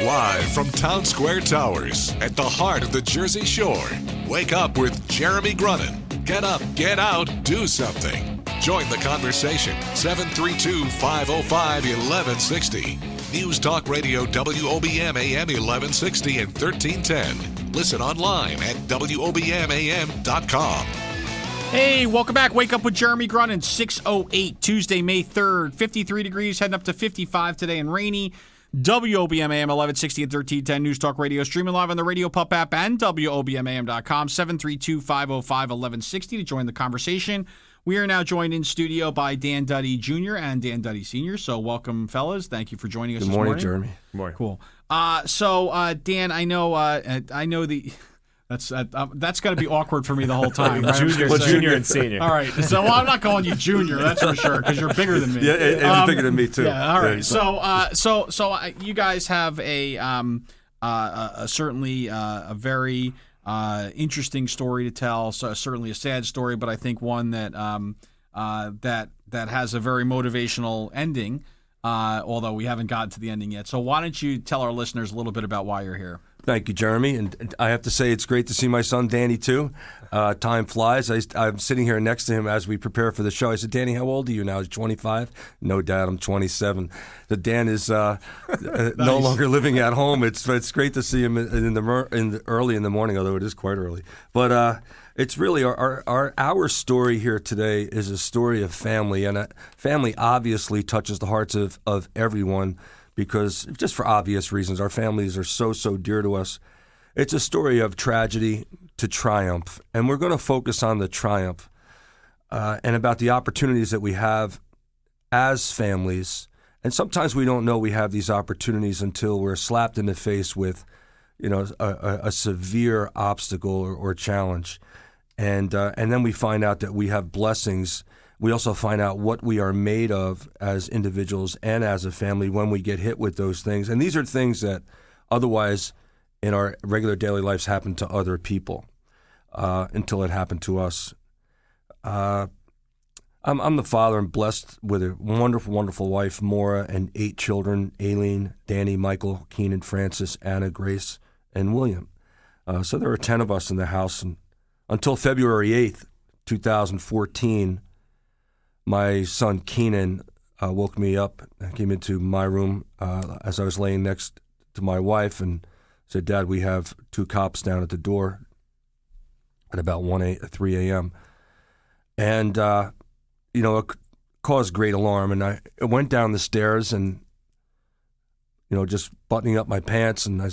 Live from Town Square Towers at the heart of the Jersey Shore. Wake up with Jeremy Grunin. Get up, get out, do something. Join the conversation. 732-505-1160. News Talk Radio WOBM AM 1160 and 1310. Listen online at WOBMAM.com. Hey, welcome back. Wake up with Jeremy Grunin. 6:08, Tuesday, May 3rd. 53 degrees, heading up to 55 today and rainy. WOBM AM 1160 and 1310 News Talk Radio. Streaming live on the Radio Pup app and WOBMAM.com. 732-505-1160 to join the conversation. We are now joined in studio by Dan Duddy Jr. and Dan Duddy Sr. So welcome, fellas. Thank you for joining us this morning. Good morning, Jeremy. Good morning. Cool. Dan, I know the... That's going to be awkward for me the whole time. Right? Junior and senior. All right. So I'm not calling you junior, that's for sure, because you're bigger than me. Yeah, and you're bigger than me too. Yeah. All right. So you guys have certainly a very interesting story to tell. So certainly a sad story, but I think one that that has a very motivational ending. Although we haven't gotten to the ending yet. So why don't you tell our listeners a little bit about why you're here? Thank you, Jeremy. And I have to say it's great to see my son, Danny, too. Time flies. I'm sitting here next to him as we prepare for the show. I said, Danny, how old are you now? He's 25? No, Dad, I'm 27. So Dan is no longer living at home. It's great to see him early in the morning, although it is quite early. But it's really our story here today is a story of family, and family obviously touches the hearts of everyone because just for obvious reasons, our families are so dear to us. It's a story of tragedy to triumph, and we're going to focus on the triumph and about the opportunities that we have as families. And sometimes we don't know we have these opportunities until we're slapped in the face with, a severe obstacle or challenge. And then we find out that we have blessings. We also find out what we are made of as individuals and as a family when we get hit with those things. And these are things that otherwise in our regular daily lives happen to other people until it happened to us. I'm the father and blessed with a wonderful, wonderful wife, Maura, and 8 children, Aileen, Danny, Michael, Keenan, Francis, Anna, Grace, and William. So there are 10 of us in the house. And until February 8th, 2014, my son Keenan woke me up, came into my room as I was laying next to my wife and said, Dad, we have 2 cops down at the door at about 3 a.m. And, it caused great alarm. And I went down the stairs and, just buttoning up my pants. And I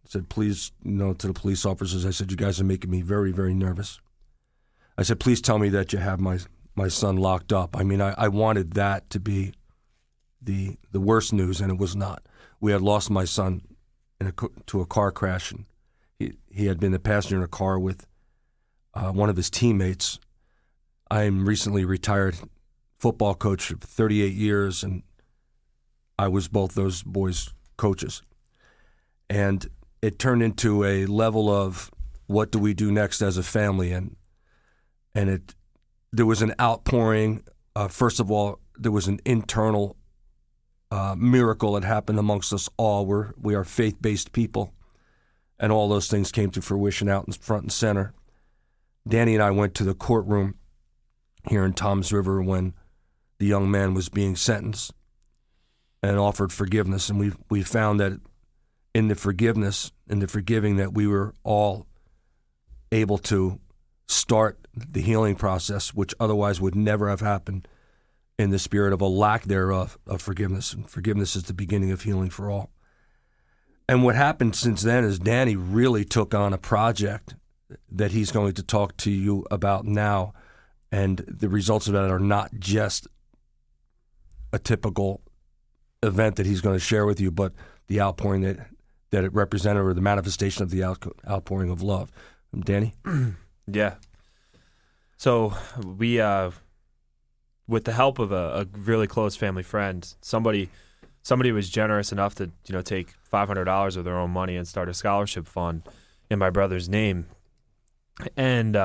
said, please, to the police officers, I said, you guys are making me very, very nervous. I said, please tell me that you have my son locked up. I mean, I wanted that to be the worst news, and it was not. We had lost my son to a car crash, and he had been the passenger in a car with one of his teammates. I'm recently retired football coach of 38 years, and I was both those boys' coaches. And it turned into a level of what do we do next as a family, and there was an outpouring. First of all, there was an internal miracle that happened amongst us all. We are faith-based people, and all those things came to fruition out in front and center. Danny and I went to the courtroom here in Toms River when the young man was being sentenced and offered forgiveness, and we found that in the forgiveness, in the forgiving, that we were all able to start the healing process, which otherwise would never have happened in the spirit of a lack thereof of forgiveness. And forgiveness is the beginning of healing for all. And what happened since then is Danny really took on a project that he's going to talk to you about now. And the results of that are not just a typical event that he's going to share with you, but the outpouring that it represented, or the manifestation of the outpouring of love. Danny? Yeah. So we, with the help of a really close family friend, somebody was generous enough to take $500 of their own money and start a scholarship fund in my brother's name. And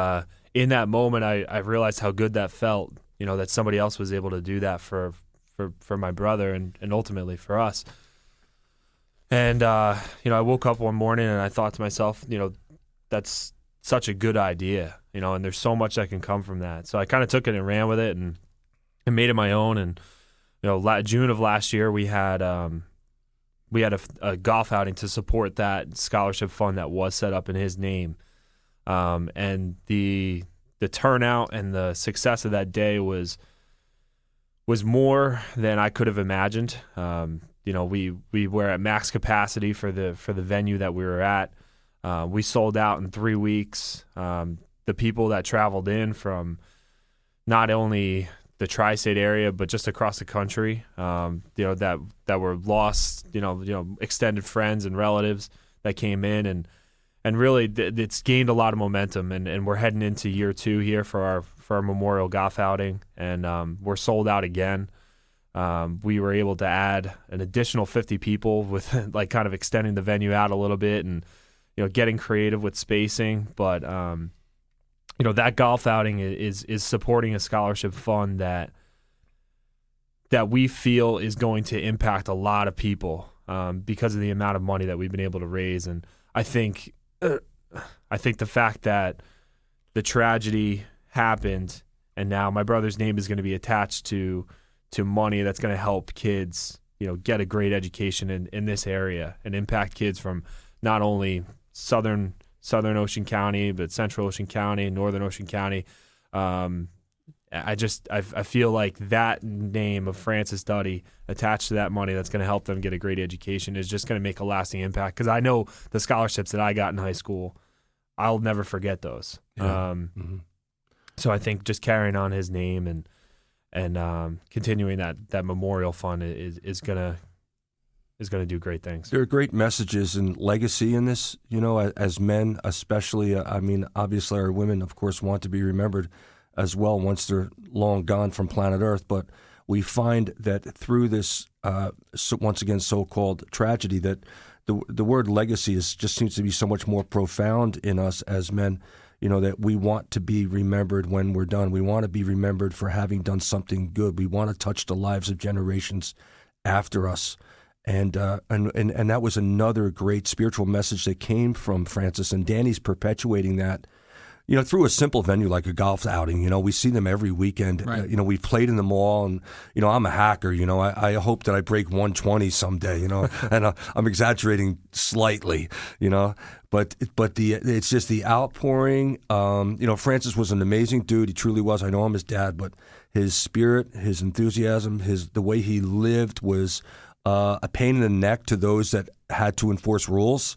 in that moment, I realized how good that felt. That somebody else was able to do that for my brother and ultimately for us. And, I woke up one morning and I thought to myself, that's such a good idea, and there's so much that can come from that. So I kind of took it and ran with it and made it my own. And, June of last year, we had a golf outing to support that scholarship fund that was set up in his name. And the turnout and the success of that day was more than I could have imagined. We were at max capacity for the venue that we were at. We sold out in 3 weeks. The people that traveled in from not only the tri-state area but just across the country, that were lost, extended friends and relatives that came in, and really it's gained a lot of momentum. And we're heading into year 2 here for our memorial golf outing, and we're sold out again. We were able to add an additional 50 people with kind of extending the venue out a little bit and getting creative with spacing. But that golf outing is supporting a scholarship fund that we feel is going to impact a lot of people because of the amount of money that we've been able to raise. And I think the fact that the tragedy happened and now my brother's name is going to be attached to money that's going to help kids, get a great education in this area and impact kids from not only southern Ocean County, but Central Ocean County, Northern Ocean County. I feel like that name of Fancis Duddy attached to that money that's going to help them get a great education is just going to make a lasting impact. Because I know the scholarships that I got in high school, I'll never forget those. Yeah. So I think just carrying on his name and continuing that memorial fund is gonna do great things. There are great messages and legacy in this, as men especially. Obviously our women, of course, want to be remembered as well once they're long gone from planet Earth. But we find that through this, once again, so-called tragedy, that the word legacy just seems to be so much more profound in us as men. That we want to be remembered when we're done. We want to be remembered for having done something good. We want to touch the lives of generations after us. And that was another great spiritual message that came from Fancis. And Danny's perpetuating that, through a simple venue like a golf outing. We see them every weekend. Right. We've played in the mall, and, I'm a hacker. I hope that I break 120 someday, and I'm exaggerating slightly, But it's just the outpouring. Fancis was an amazing dude. He truly was. I know I'm his dad, but his spirit, his enthusiasm, the way he lived was a pain in the neck to those that had to enforce rules.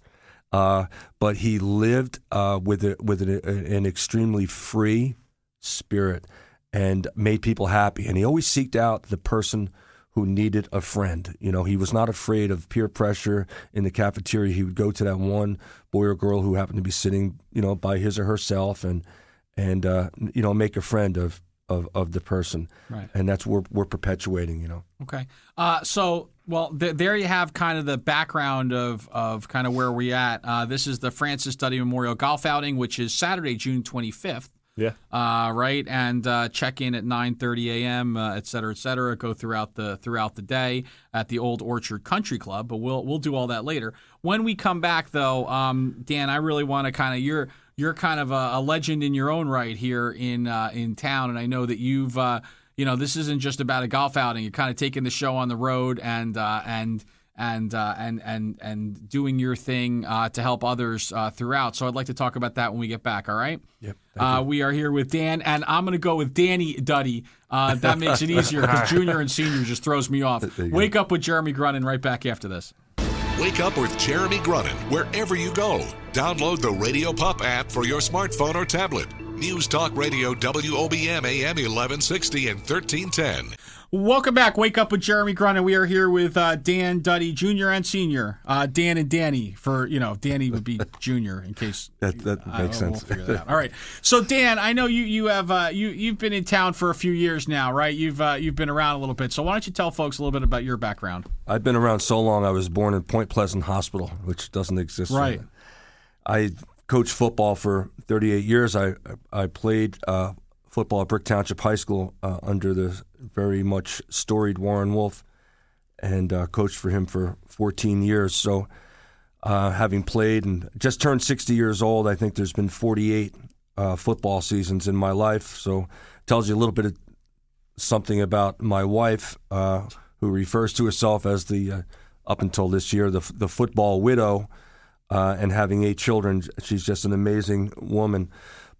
But he lived with an extremely free spirit and made people happy. And he always sought out the person who needed a friend. He was not afraid of peer pressure in the cafeteria. He would go to that one boy or girl who happened to be sitting, by his or herself and make a friend of the person. Right. And that's what we're perpetuating, Okay. There you have kind of the background of kind of where we're at. This is the Fancis Duddy Memorial Golf Outing, which is Saturday, June 25th. Yeah. Right. And check in at 9:30 a.m. Et cetera, et cetera. Go throughout the day at the Old Orchard Country Club. But we'll do all that later. When we come back, though, Dan, I really want to kind of you're kind of a legend in your own right here in town, and I know that you've this isn't just about a golf outing. You're kind of taking the show on the road and doing your thing to help others throughout. So I'd like to talk about that when we get back. All right. Yep. We are here with Dan, and I'm going to go with Danny Duddy. That makes it easier because junior and senior just throws me off. Wake Up with Jeremy Grunin right back after this. Wake Up with Jeremy Grunin wherever you go. Download the Radio Pup app for your smartphone or tablet. News Talk Radio WOBM AM 1160 and 1310. Welcome back. Wake Up with Jeremy Grunin. We are here with Dan Duddy, Jr. and Senior. Dan and Danny for, Danny would be Junior in case. That makes sense. We'll figure that out. All right. So, Dan, I know you've been in town for a few years now, right? You've been around a little bit. So why don't you tell folks a little bit about your background? I've been around so long. I was born in Point Pleasant Hospital, which doesn't exist. Right. I coached football for 38 years. I played football at Brick Township High School under the very much storied Warren Wolf, and coached for him for 14 years. So having played and just turned 60 years old, I think there's been 48 football seasons in my life. So it tells you a little bit of something about my wife, who refers to herself as the, up until this year, the football widow, and having 8 children. She's just an amazing woman.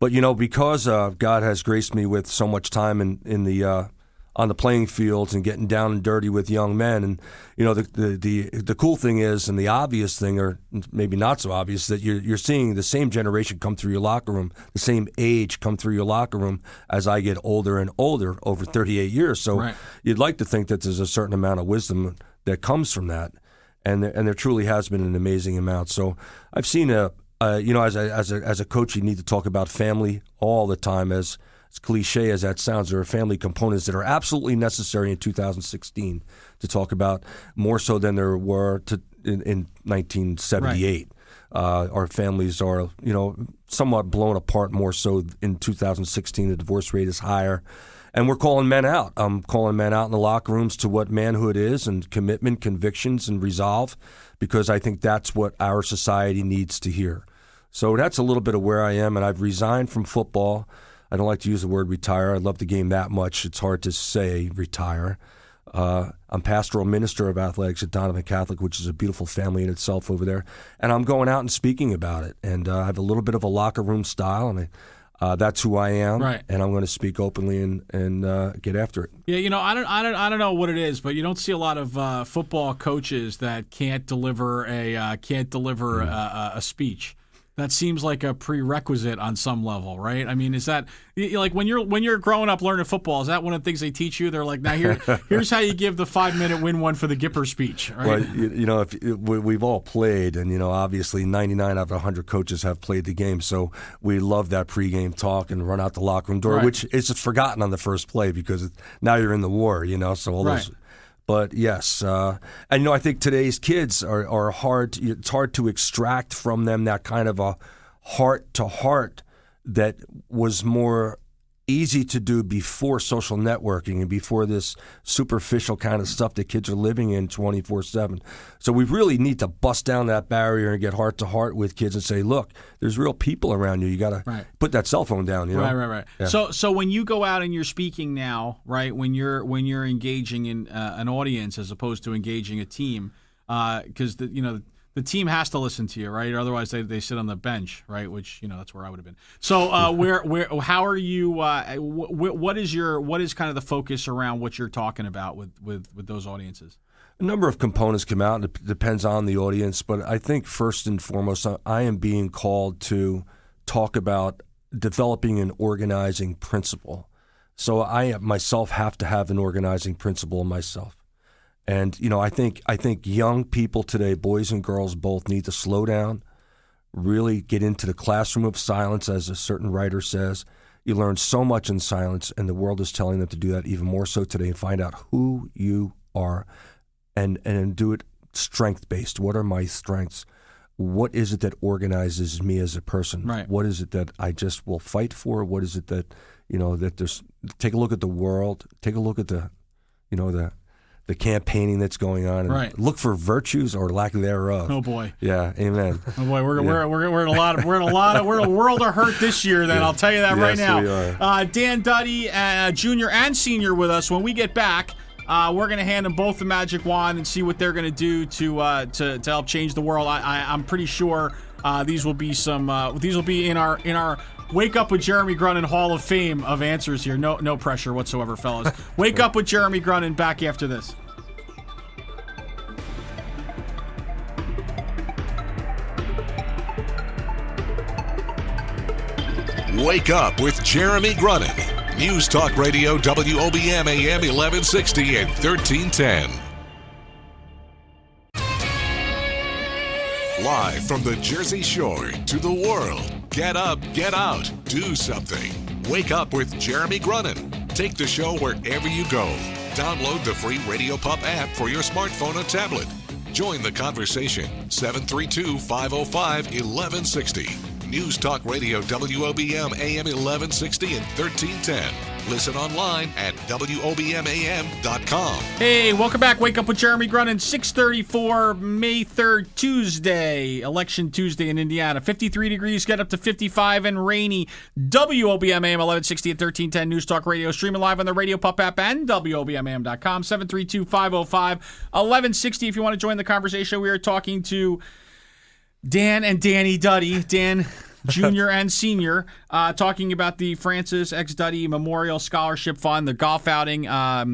But, because God has graced me with so much time in the on the playing fields and getting down and dirty with young men, and the cool thing is, and the obvious thing, or maybe not so obvious, that you're seeing the same generation come through your locker room, the same age come through your locker room as I get older and older over 38 years. So right. You'd like to think that there's a certain amount of wisdom that comes from that, and there truly has been an amazing amount. So I've seen as a coach, you need to talk about family all the time. As cliche as that sounds, there are family components that are absolutely necessary in 2016 to talk about, more so than there were in 1978. Right. Our families are, somewhat blown apart more so in 2016. The divorce rate is higher. And we're calling men out. I'm calling men out in the locker rooms to what manhood is, and commitment, convictions, and resolve, because I think that's what our society needs to hear. So that's a little bit of where I am, and I've resigned from football. I don't like to use the word retire. I love the game that much. It's hard to say retire. I'm pastoral minister of athletics at Donovan Catholic, which is a beautiful family in itself over there. And I'm going out and speaking about it. And I have a little bit of a locker room style, and that's who I am. Right. And I'm going to speak openly and get after it. Yeah, I don't know what it is, but you don't see a lot of football coaches that can't deliver a speech. That seems like a prerequisite on some level, right? I mean, is that like when you're growing up learning football? Is that one of the things they teach you? They're like, now here's how you give the 5-minute win one for the Gipper speech, right? Well, we've all played, and obviously 99 out of 100 coaches have played the game, so we love that pregame talk and run out the locker room door, right. Which is forgotten on the first play because now you're in the war, so all right. those. But yes, and I think today's kids are hard. It's hard to extract from them that kind of a heart to heart that was more easy to do before social networking and before this superficial kind of stuff that kids are living in 24/7. So we really need to bust down that barrier and get heart to heart with kids and say, look, there's real people around you. You got to right. put that cell phone down. Right. Yeah. So when you go out and you're speaking now, right? When you're engaging in an audience as opposed to engaging a team, because the team has to listen to you, right? Or otherwise they sit on the bench, right? Which that's where I would have been. So how are you? What is kind of the focus around what you're talking about with those audiences? A number of components come out, and it depends on the audience. But I think first and foremost, I am being called to talk about developing an organizing principle. So I myself have to have an organizing principle in myself. And, I think young people today, boys and girls both, need to slow down, really get into the classroom of silence, as a certain writer says. You learn so much in silence, and the world is telling them to do that even more so today, and find out who you are and do it strength-based. What are my strengths? What is it that organizes me as a person? Right. What is it that I just will fight for? What is it that, that there's – take a look at the world. Take a look at the campaigning that's going on, and right. Look for virtues or lack thereof. Oh boy, yeah, amen. Oh boy, we're in a world of hurt this year. Then I'll tell you that right now. We are. Dan Duddy, junior and senior, with us. When we get back, we're going to hand them both the magic wand and see what they're going to do to help change the world. I'm pretty sure these will be in our Wake Up with Jeremy Grunin Hall of Fame of answers here. No pressure whatsoever, fellas. Wake Up with Jeremy Grunin, back after this. Wake Up with Jeremy Grunin. News Talk Radio WOBM AM 1160 and 1310. Live from the Jersey Shore to the world. Get up, get out, do something. Wake Up with Jeremy Grunin. Take the show wherever you go. Download the free Radio Pup app for your smartphone or tablet. Join the conversation. 732-505-1160. News Talk Radio WOBM AM 1160 and 1310. Listen online at WOBMAM.com. Hey, welcome back. Wake Up with Jeremy Grunin, 6:34, May 3rd, Tuesday, Election Tuesday in Indiana. 53 degrees, get up to 55 and rainy. WOBMAM 1160 at 1310 News Talk Radio, streaming live on the Radio Pup app and WOBMAM.com, 732-505-1160 if you want to join the conversation. We are talking to Dan and Danny Duddy, Dan Junior and Senior, talking about the Fancis X Duddy Memorial Scholarship Fund, the golf outing,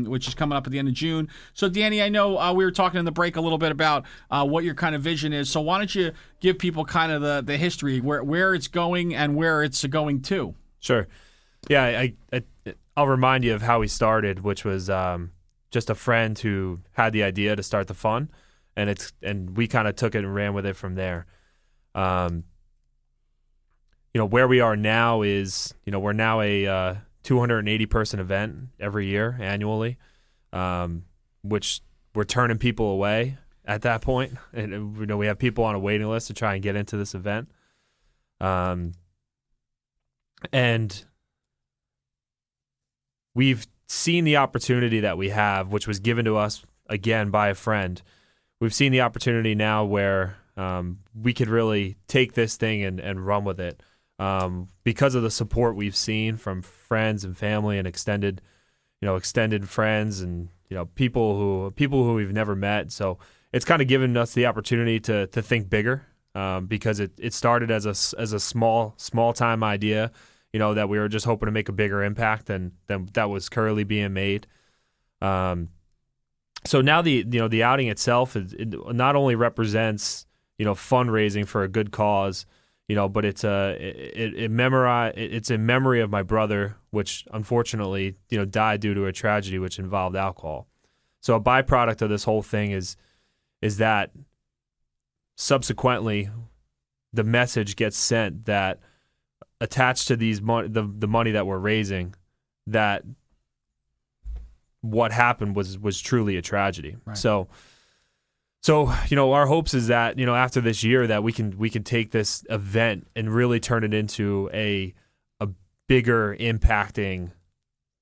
which is coming up at the end of June. So, Danny, I know we were talking in the break a little bit about what your kind of vision is. So why don't you give people kind of the history, where it's going and where it's going to? Sure. Yeah, I'll remind you of how we started, which was just a friend who had the idea to start the fund, and we kind of took it and ran with it from there. Where we are now is, we're now a 280-person event every year, annually, which we're turning people away at that point. And, we have people on a waiting list to try and get into this event. And we've seen the opportunity that we have, which was given to us, again, by a friend. We've seen the opportunity now where we could really take this thing and run with it. Because of the support we've seen from friends and family and extended friends and people who we've never met. So it's kind of given us the opportunity to think bigger, because it started as a small time idea, that we were just hoping to make a bigger impact than that was currently being made. So now the outing itself it not only represents fundraising for a good cause. But it's in memory of my brother, which unfortunately, died due to a tragedy which involved alcohol. So a byproduct of this whole thing is that subsequently the message gets sent that attached to the money that we're raising, that what happened was truly a tragedy. Right. So our hopes is that after this year that we can take this event and really turn it into a bigger impacting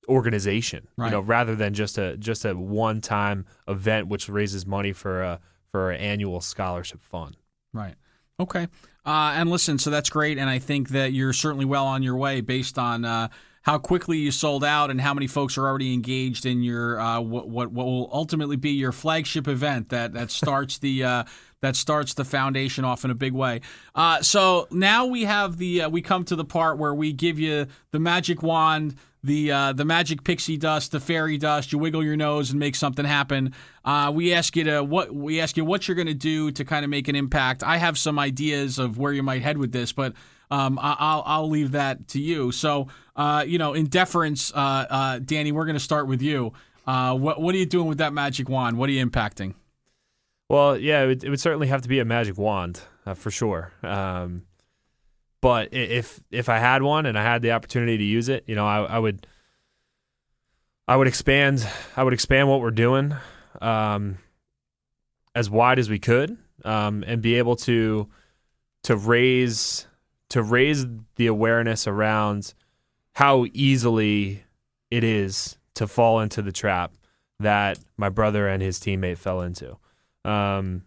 organization, right. Rather than just a one-time event which raises money for an annual scholarship fund. Right. Okay. And listen, so that's great, and I think that you're certainly well on your way based on how quickly you sold out and how many folks are already engaged in your what will ultimately be your flagship event that starts the foundation off in a big way. So now we have we come to the part where we give you the magic wand, the magic pixie dust, the fairy dust. You wiggle your nose and make something happen. We ask you what you're going to do to kind of make an impact. I have some ideas of where you might head with this, but I'll leave that to you. So, in deference, Danny, we're going to start with you. What are you doing with that magic wand? What are you impacting? Well, yeah, it would certainly have to be a magic wand for sure. But if I had one and I had the opportunity to use it, I would expand what we're doing as wide as we could, and be able to raise the awareness around how easily it is to fall into the trap that my brother and his teammate fell into. And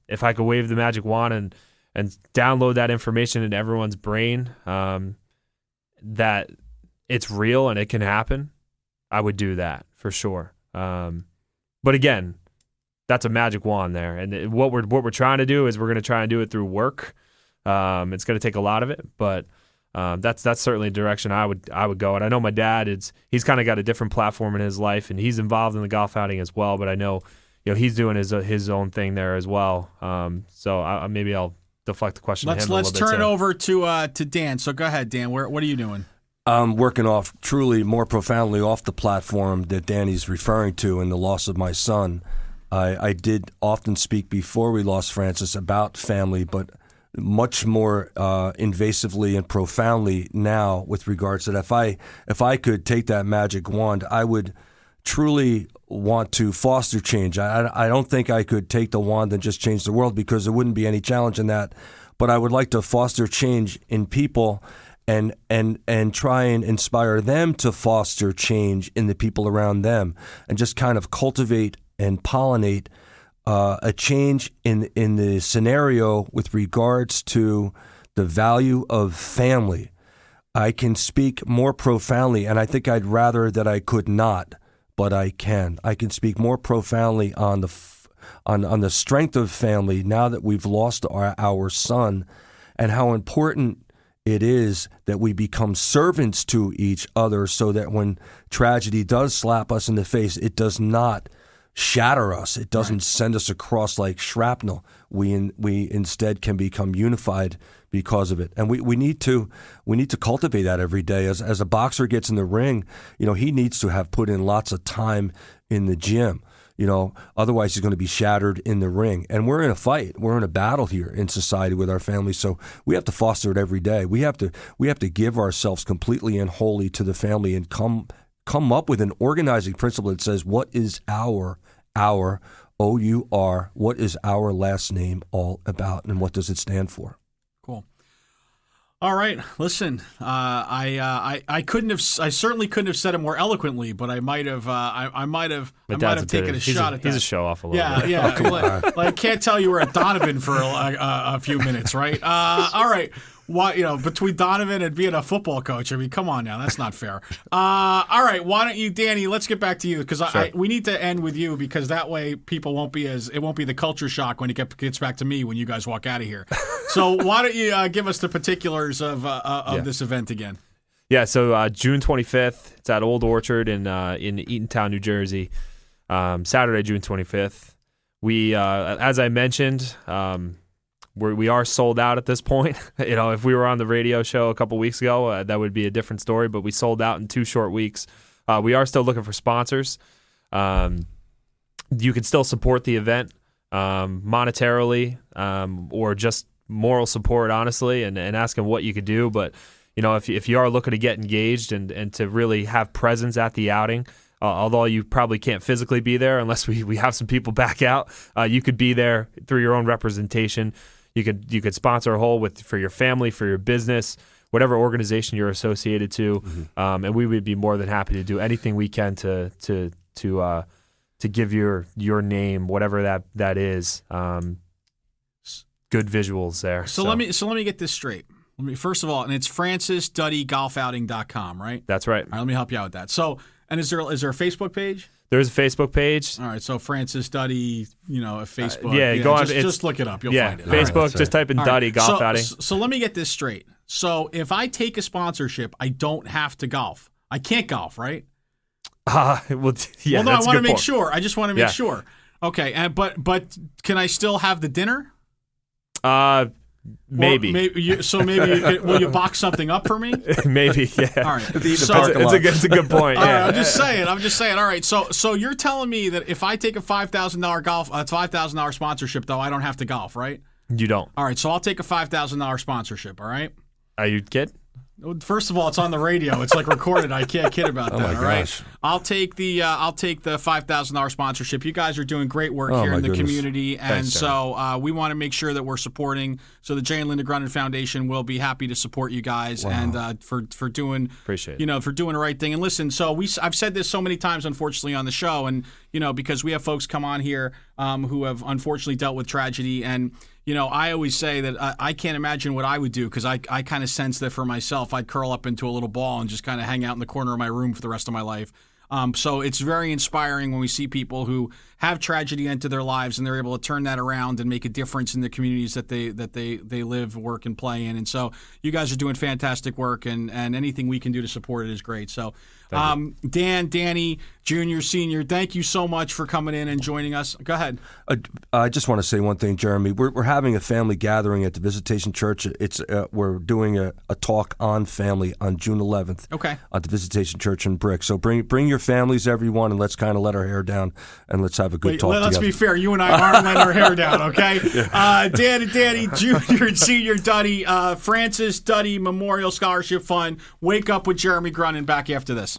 if I could wave the magic wand and download that information into everyone's brain, that it's real and it can happen, I would do that for sure. But again, that's a magic wand there. And what we're trying to do is we're going to try and do it through work. It's going to take a lot of it, but that's certainly a direction I would go. And I know my dad, he's kind of got a different platform in his life, and he's involved in the golf outing as well. But I know, he's doing his own thing there as well. So maybe I'll deflect the question to him a little bit. Let's turn it over to Dan. So go ahead, Dan. What are you doing? I'm working off truly more profoundly off the platform that Danny's referring to in the loss of my son. I did often speak before we lost Fancis about family, but much more invasively and profoundly now with regards to that. If I could take that magic wand, I would truly want to foster change. I don't think I could take the wand and just change the world, because there wouldn't be any challenge in that. But I would like to foster change in people and try and inspire them to foster change in the people around them, and just kind of cultivate and pollinate a change in the scenario with regards to the value of family. I can speak more profoundly, and I think I'd rather that I could not, but I can. I can speak more profoundly on the strength of family now that we've lost our son, and how important it is that we become servants to each other, so that when tragedy does slap us in the face, it does not shatter us. It doesn't send us across like shrapnel. We instead can become unified because of it. And we need to cultivate that every day. As a boxer gets in the ring, he needs to have put in lots of time in the gym. Otherwise he's going to be shattered in the ring. And we're in a fight. We're in a battle here in society with our families. So we have to foster it every day. We have to give ourselves completely and wholly to the family, and come up with an organizing principle that says, what is our O-U-R, what is our last name all about, and what does it stand for? Cool. All right, listen. I certainly couldn't have said it more eloquently, but I might have taken a shot at that. He's a show off a little bit. Yeah. I can't tell you were at Donovan for a few minutes, right? All right. Why, between Donovan and being a football coach, I mean, come on now, that's not fair. All right, why don't you, Danny? Let's get back to you, because we need to end with you, because that way people won't be the culture shock when it gets back to me when you guys walk out of here. So why don't you give us the particulars of this event again? Yeah, so June 25th, it's at Old Orchard in Eatontown, New Jersey. Saturday, June 25th. We, as I mentioned, we are sold out at this point. If we were on the radio show a couple weeks ago, that would be a different story, but we sold out in 2 short weeks. We are still looking for sponsors. You can still support the event monetarily, or just moral support, honestly, and asking what you could do. But, if you are looking to get engaged and to really have presence at the outing, although you probably can't physically be there unless we have some people back out, you could be there through your own representation. You could sponsor a hole for your family, for your business, whatever organization you're associated to, and we would be more than happy to do anything we can to give your name, whatever that is. Good visuals there. So let me get this straight. First of all, and it's FrancisDuddyGolfOuting.com, right? That's right. All right, let me help you out with that. So, and is there a Facebook page? There's a Facebook page. All right, so Francis Duddy, Facebook. Go on. Just look it up. You'll find it. Facebook, just type in Duddy Golf Outing. So let me get this straight. So if I take a sponsorship, I don't have to golf. I can't golf, right? I want to make sure. I just want to make sure. Okay, but can I still have the dinner? Maybe. Will you box something up for me? Maybe, yeah. All right. It's a good point. Yeah. All right, I'm just saying. All right. So you're telling me that if I take a $5,000 sponsorship, though, I don't have to golf, right? You don't. All right. So I'll take a $5,000 sponsorship. All right. Are you kidding? First of all, it's on the radio. It's like recorded. I can't kid about that. My all right. gosh. I'll take the $5,000 sponsorship. You guys are doing great work here in the community, and so we want to make sure that we're supporting. So the Jay and Linda Grunin Foundation will be happy to support you guys and for doing appreciate it. For doing the right thing. And listen, so I've said this so many times, unfortunately, on the show, and because we have folks come on here who have unfortunately dealt with tragedy. And I always say that I can't imagine what I would do, because I kind of sense that for myself, I'd curl up into a little ball and just kind of hang out in the corner of my room for the rest of my life. So it's very inspiring when we see people who have tragedy into their lives and they're able to turn that around and make a difference in the communities that they live, work, and play in. And so you guys are doing fantastic work, and anything we can do to support it is great. So Dan, Danny, Junior, Senior, thank you so much for coming in and joining us. Go ahead. I just want to say one thing, Jeremy. We're having a family gathering at the Visitation Church. We're doing a talk on family on June 11th. Okay. At the Visitation Church in Brick. So bring your families, everyone, and let's kind of let our hair down and let's have a good talk let's together. Be fair. You and I aren't letting our hair down, okay? Dan and Danny, Junior and Senior Duddy, Francis Duddy Memorial Scholarship Fund. Wake Up with Jeremy Grunin back after this.